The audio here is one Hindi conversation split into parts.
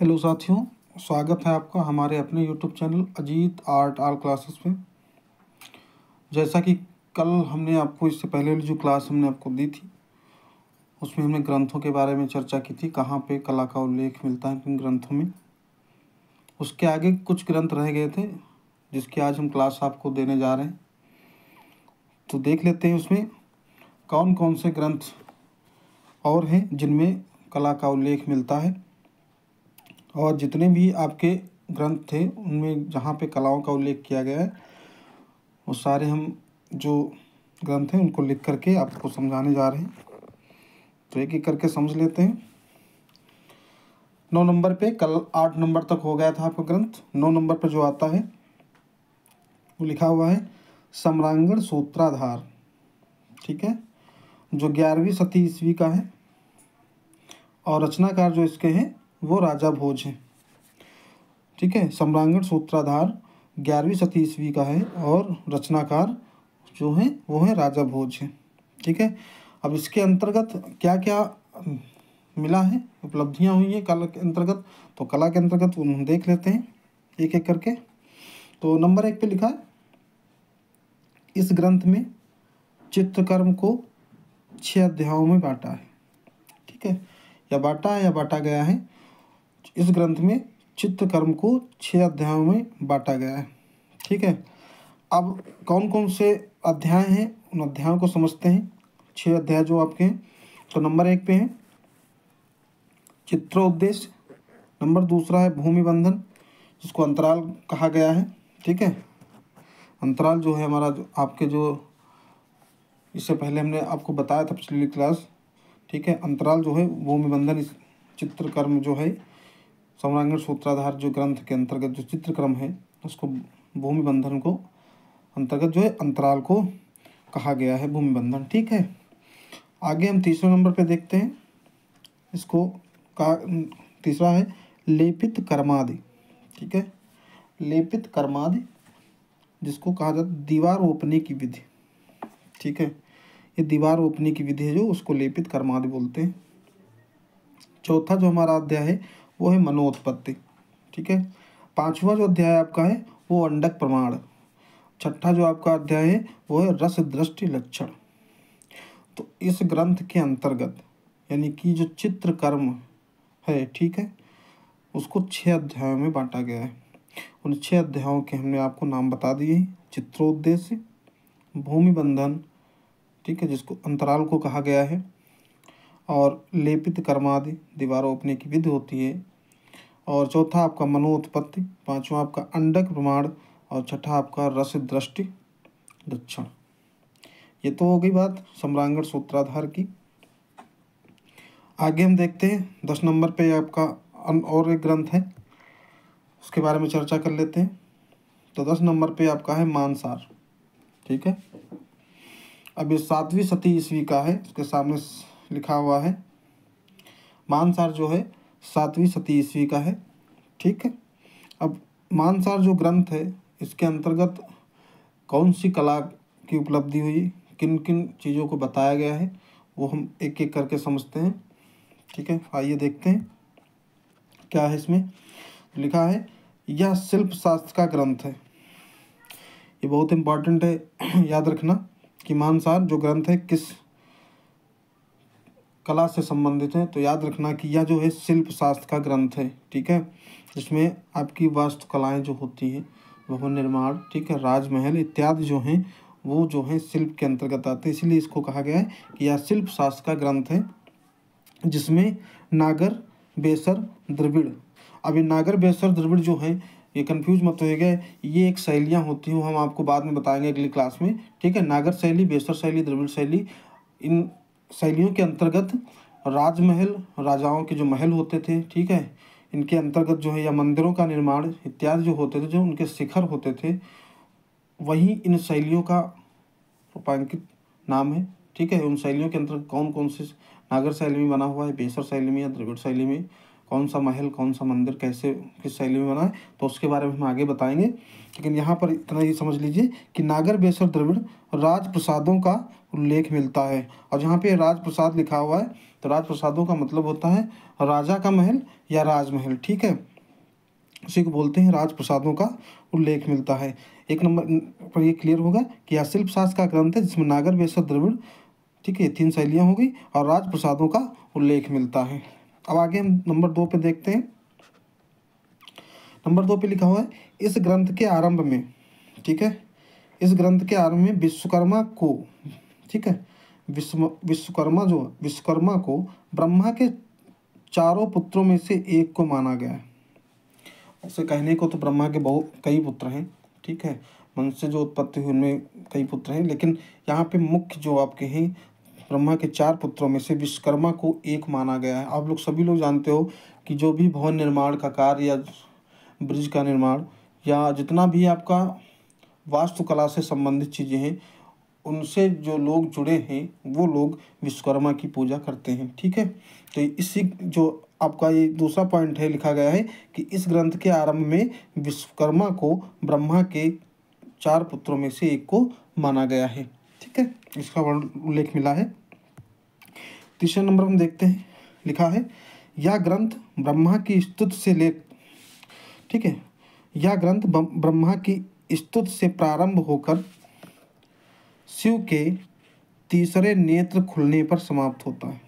हेलो साथियों, स्वागत है आपका हमारे अपने YouTube channel Ajit art all classes में। जैसा कि कल हमने आपको इससे पहले वाली जो क्लास हमने आपको दी थी उसमें हमने ग्रंथों के बारे में चर्चा की थी, कहाँ पे कला का उल्लेख मिलता है इन ग्रंथों में। उसके आगे कुछ ग्रंथ रह गए थे जिसकी आज हम क्लास आपको देने जा रहे हैं। तो देख लेते हैं उसमें कौन कौन से ग्रंथ और हैं जिनमें कला का उल्लेख मिलता है, और जितने भी आपके ग्रंथ थे उनमें जहाँ पे कलाओं का उल्लेख किया गया है वो सारे हम जो ग्रंथ हैं उनको लिख करके आपको समझाने जा रहे हैं। तो एक एक करके समझ लेते हैं। 9 नंबर पे, कल 8 नंबर तक हो गया था आपका ग्रंथ। 9 नंबर पर जो आता है वो लिखा हुआ है सम्रांगण सूत्राधार। ठीक है, जो 11वीं शती ईस्वी का है और रचनाकार जो इसके हैं वो राजा भोज हैं। ठीक है, सम्रांगण सूत्राधार 11वीं शती ईस्वी का है और रचनाकार जो हैं वो है राजा भोज हैं। ठीक है, अब इसके अंतर्गत क्या क्या मिला है, उपलब्धियां हुई हैं कला के अंतर्गत। तो कला के अंतर्गत हम देख लेते हैं एक एक करके। तो नंबर 1 पे लिखा है, इस ग्रंथ में चित्रकर्म को 6 अध्यायों में बांटा है। ठीक है, या बांटा है या बांटा गया है। इस ग्रंथ में चित्रकर्म को 6 अध्यायों में बांटा गया है। ठीक है, अब कौन कौन से अध्याय हैं उन अध्यायों को समझते हैं। 6 अध्याय जो आपके हैं। तो नंबर 1 पे है चित्रोद्देश्य। नंबर 2 है भूमि बंधन, जिसको अंतराल कहा गया है। ठीक है, अंतराल जो है हमारा जो आपके जो इससे पहले हमने आपको बताया था पिछली क्लास। ठीक है, अंतराल जो है भूमि बंधन इस चित्रकर्म जो है सम्रांगण सूत्राधार जो ग्रंथ के अंतर्गत जो चित्रक्रम है उसको भूमि बंधन को अंतर्गत जो है अंतराल को कहा गया है, भूमि बंधन। ठीक है, आगे हम तीसरे नंबर पे देखते हैं। इसको का तीसरा है लेपित कर्मादि। ठीक है, लेपित कर्मादि जिसको कहा जाता है दीवार ओपने की विधि। ठीक है, ये दीवार ओपने की विधि है जो उसको लेपित कर्मादि बोलते हैं। चौथा जो हमारा अध्याय है वो है मनोत्पत्ति। ठीक है, 5वां जो अध्याय आपका है वो अंडक प्रमाण। 6ठा जो आपका अध्याय है वो है रस दृष्टि लक्षण। तो इस ग्रंथ के अंतर्गत यानी कि जो चित्रकर्म है, ठीक है, उसको 6 अध्यायों में बांटा गया है। उन 6 अध्यायों के हमने आपको नाम बता दिए हैं। चित्रोद्देश्य, भूमि बंधन, ठीक है, जिसको अंतराल को कहा गया है, और लेपित कर्मादि दीवार ओपने की विधि होती है, और चौथा आपका मनोत्पत्ति, 5वां आपका अंडक प्रमाण, और 6ठा आपका रस दृष्टि लक्षण। ये तो हो गई बात सम्रांगण सूत्राधार की। आगे हम देखते हैं 10 नंबर पे आपका और एक ग्रंथ है, उसके बारे में चर्चा कर लेते हैं। तो 10 नंबर पे आपका है मानसार। ठीक है, अब ये 7वीं शती ईस्वी का है, उसके सामने लिखा हुआ है मानसार जो है 7वीं शती ईस्वी का है। ठीक है, अब मानसार जो ग्रंथ है इसके अंतर्गत कौन सी कला की उपलब्धि हुई, किन किन चीज़ों को बताया गया है, वो हम एक एक करके समझते हैं। ठीक है, आइए देखते हैं क्या है इसमें। लिखा है यह शिल्प शास्त्र का ग्रंथ है। ये बहुत इम्पोर्टेंट है, याद रखना कि मानसार जो ग्रंथ है किस कला से संबंधित है। तो याद रखना कि यह जो है शिल्प शास्त्र का ग्रंथ है। ठीक है, जिसमें आपकी वास्तुकलाएँ जो होती हैं, भवन निर्माण, ठीक है, राजमहल इत्यादि जो हैं वो जो है शिल्प के अंतर्गत आते हैं। इसलिए इसको कहा गया है कि यह शिल्प शास्त्र का ग्रंथ है, जिसमें नागर, बेसर, द्रविड़। अब ये नागर, बेसर, द्रविड़ जो है ये कंफ्यूज मत होइएगा, ये एक शैलियाँ होती हैं, हम आपको बाद में बताएंगे अगली क्लास में। ठीक है, नागर शैली, बेसर शैली, द्रविड़ शैली, इन शैलियों के अंतर्गत राजमहल, राजाओं के जो महल होते थे, ठीक है, इनके अंतर्गत जो है या मंदिरों का निर्माण इत्यादि जो होते थे, जो उनके शिखर होते थे, वही इन शैलियों का रूपांकित नाम है। ठीक है, उन शैलियों के अंतर्गत कौन कौन से नागर शैली में बना हुआ है, बेसर शैली में या द्रविड़ शैली में, कौन सा महल, कौन सा मंदिर, कैसे किस शैली में बना है, तो उसके बारे में हम आगे बताएंगे। लेकिन यहाँ पर इतना ही समझ लीजिए कि नागर, बेसर, द्रविड़ राजप्रसादों का उल्लेख मिलता है। और जहाँ पे राजप्रसाद लिखा हुआ है तो राजप्रसादों का मतलब होता है राजा का महल या राजमहल, ठीक है, उसी को बोलते हैं राजप्रसादों का उल्लेख मिलता है। एक नंबर पर ये क्लियर होगा कि यह शिल्प शास्त्र का ग्रंथ है जिसमें नागर वेश और द्रविड़, ठीक है, 3 शैलियाँ हो गई और राजप्रसादों का उल्लेख मिलता है। अब आगे हम नंबर 2 पे देखते हैं। नंबर 2 पे लिखा हुआ है इस ग्रंथ के आरंभ में, ठीक है, इस ग्रंथ के आरंभ में विश्वकर्मा को, ठीक है, विश्वकर्मा को ब्रह्मा के चारों पुत्रों में से एक को माना गया है। उसे कहने को तो ब्रह्मा के बहुत कई पुत्र हैं, ठीक है, मनुष्य जो उत्पत्ति हुई उनमें कई पुत्र हैं, लेकिन यहाँ पे मुख्य जो आपके हैं ब्रह्मा के 4 पुत्रों में से विश्वकर्मा को एक माना गया है। आप लोग सभी लोग जानते हो कि जो भी भवन निर्माण का कार्य या ब्रिज का निर्माण या जितना भी आपका वास्तुकला से संबंधित चीज़ें हैं उनसे जो लोग जुड़े हैं वो लोग विश्वकर्मा की पूजा करते हैं, ठीक है। तो इसी जो आपका ये दूसरा पॉइंट है लिखा गया है कि इस ग्रंथ के आरंभ में विश्वकर्मा को ब्रह्मा के 4 पुत्रों में से एक को माना गया है, ठीक है, इसका उल्लेख मिला है। तीसरे नंबर हम देखते हैं, लिखा है यह ग्रंथ ब्रह्मा की स्तुति से ले, ठीक है, यह ग्रंथ ब्रह्मा की स्तुति से प्रारंभ होकर शिव के तीसरे नेत्र खुलने पर समाप्त होता है।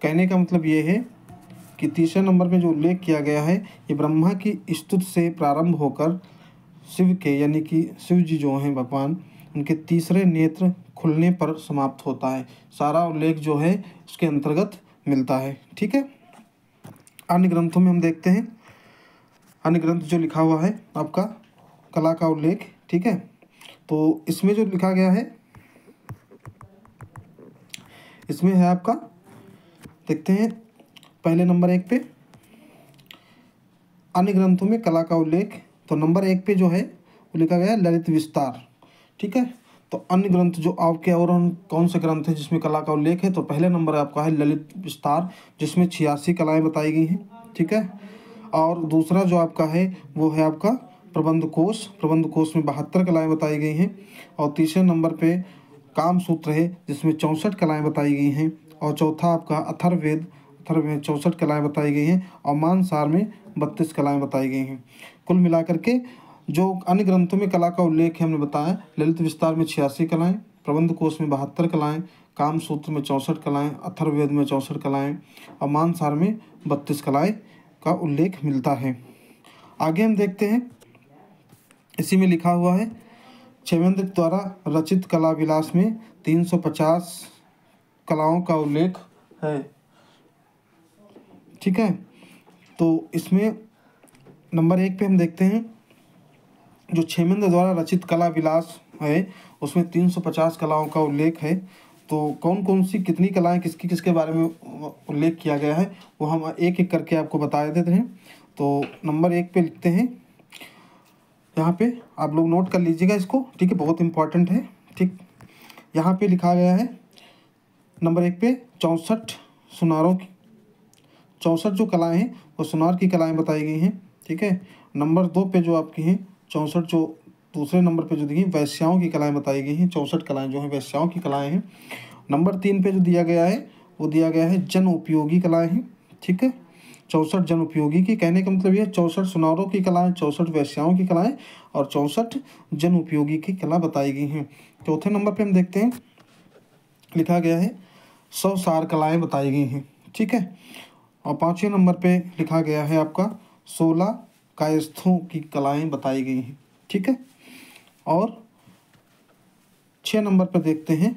कहने का मतलब ये है कि तीसरे नंबर में जो उल्लेख किया गया है ये ब्रह्मा की स्तुति से प्रारंभ होकर शिव के, यानी कि शिव जी जो हैं भगवान, उनके तीसरे नेत्र खुलने पर समाप्त होता है। सारा उल्लेख जो है उसके अंतर्गत मिलता है, ठीक है। अन्य ग्रंथों में हम देखते हैं, अन्य ग्रंथ जो लिखा हुआ है आपका कला का उल्लेख, ठीक है, तो इसमें जो लिखा गया है इसमें है आपका, देखते हैं पहले नंबर 1 पे अन्य ग्रंथों में कला का उल्लेख। तो नंबर 1 पे जो है वो लिखा गया है ललित विस्तार, ठीक है। तो अन्य ग्रंथ जो आपके और कौन से ग्रंथ है जिसमें कला का उल्लेख है, तो पहले नंबर आपका है ललित विस्तार जिसमें 86 कलाएँ बताई गई हैं, ठीक है। और दूसरा जो आपका है वो है आपका प्रबंध कोश में 72 कलाएँ बताई गई हैं। और तीसरे नंबर पे काम सूत्र है जिसमें 64 कलाएँ बताई गई हैं। और चौथा आपका अथर्ववेद में 64 कलाएँ बताई गई हैं। और मानसार में 32 कलाएँ बताई गई हैं। कुल मिलाकर के जो अन्य ग्रंथों में कला का उल्लेख है हमने बताया, ललित विस्तार में 86 कलाएँ, प्रबंध कोश में 72 कलाएँ, काम सूत्र में 64 कलाएँ, अथर्ववेद में 64 कलाएँ और मानसार में 32 कलाएँ का उल्लेख मिलता है। आगे हम देखते हैं, इसी में लिखा हुआ है क्षेमेंद्र द्वारा रचित कला विलास में 350 कलाओं का उल्लेख है, ठीक है। तो इसमें नंबर 1 पे हम देखते हैं जो क्षेमेंद्र द्वारा रचित कला विलास है उसमें 350 कलाओं का उल्लेख है। तो कौन कौन सी कितनी कलाएं किसके बारे में उल्लेख किया गया है वो हम एक एक करके आपको बता देते हैं। तो नंबर 1 पे लिखते हैं, यहाँ पे आप लोग नोट कर लीजिएगा इसको, ठीक है, बहुत इंपॉर्टेंट है, ठीक। यहाँ पे लिखा गया है नंबर 1 पे 64 सुनारों की 64 जो कलाएँ हैं वो सुनार की कलाएँ बताई गई हैं, ठीक है। नंबर 2 पे जो आपकी हैं 64 जो दूसरे नंबर पे जो दी वैश्याओं की कलाएँ बताई गई हैं, 64 कलाएँ जो हैं वैश्याओं की कलाएँ हैं। नंबर 3 पे जो दिया गया है वो दिया गया है जन उपयोगी कलाएँ हैं, ठीक है, 64 जन उपयोगी की। कहने का मतलब ये 64 सुनारों की कलाएँ, 64 वैश्याओं की कलाएँ और 64 जन उपयोगी की कला बताई गई हैं। चौथे नंबर पे हम देखते हैं लिखा गया है 100 सार कलाएँ बताई गई हैं, ठीक है। और 5वें नंबर पे लिखा गया है आपका 16 कायस्थों की कलाएँ बताई गई हैं, ठीक है। और 6 नंबर पर देखते हैं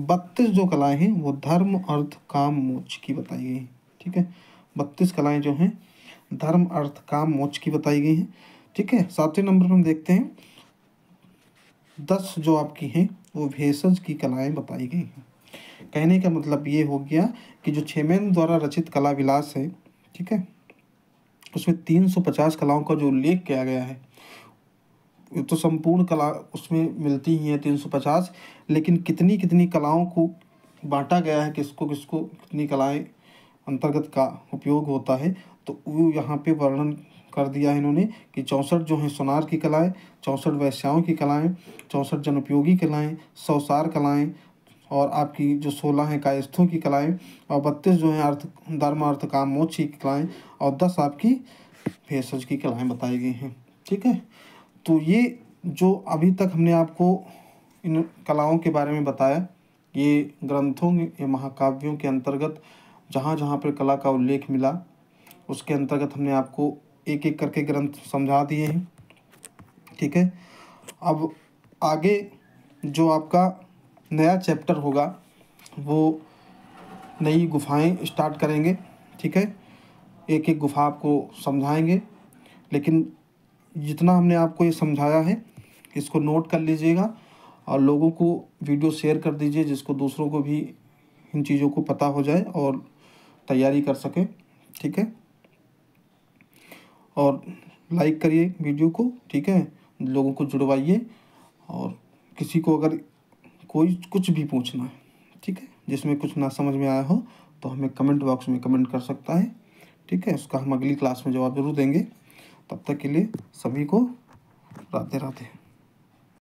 32 जो कलाएँ हैं वो धर्म अर्थ काम मोक्ष की बताई गई हैं, ठीक है। 32 कलाएँ जो हैं धर्म अर्थ काम मोक्ष की बताई गई हैं, ठीक है। 7वें नंबर पर हम देखते हैं 10 जो आपकी हैं वो भेषज की कलाएँ बताई गई हैं। कहने का मतलब ये हो गया कि जो क्षेमेंद्र द्वारा रचित कला विलास है, ठीक है, उसमें 350 कलाओं का जो उल्लेख किया गया है ये तो संपूर्ण कला उसमें मिलती ही है 350, लेकिन कितनी कितनी कलाओं को बांटा गया है, किसको किसको कितनी कलाएं अंतर्गत का उपयोग होता है, तो वो यहाँ पे वर्णन कर दिया है इन्होंने कि 64 जो हैं सोनार की कलाएं, 64 वैश्याओं की कलाएं, 64 जनोपयोगी कलाएं, 100 सार कलाएं, और आपकी जो 16 हैं कायस्थों की कलाएं, और 32 जो हैं अर्थ धर्म अर्थ काम मोक्ष की कलाएं, और 10 आपकी भेषज की कलाएं बताई गई हैं। ठीक है, तो ये जो अभी तक हमने आपको इन कलाओं के बारे में बताया, ये ग्रंथों ये महाकाव्यों के अंतर्गत जहाँ जहाँ पर कला का उल्लेख मिला उसके अंतर्गत हमने आपको एक एक करके ग्रंथ समझा दिए हैं। ठीक है, अब आगे जो आपका नया चैप्टर होगा वो नई गुफाएं स्टार्ट करेंगे। ठीक है, एक एक गुफा आपको समझाएंगे, लेकिन जितना हमने आपको ये समझाया है इसको नोट कर लीजिएगा और लोगों को वीडियो शेयर कर दीजिए, जिसको दूसरों को भी इन चीज़ों को पता हो जाए और तैयारी कर सके। ठीक है, और लाइक करिए वीडियो को। ठीक है, लोगों को जुड़वाइए, और किसी को अगर कोई कुछ भी पूछना है, ठीक है, जिसमें कुछ ना समझ में आया हो तो हमें कमेंट बॉक्स में कमेंट कर सकता है। ठीक है, उसका हम अगली क्लास में जवाब जरूर देंगे। तब तक के लिए सभी को राधे राधे।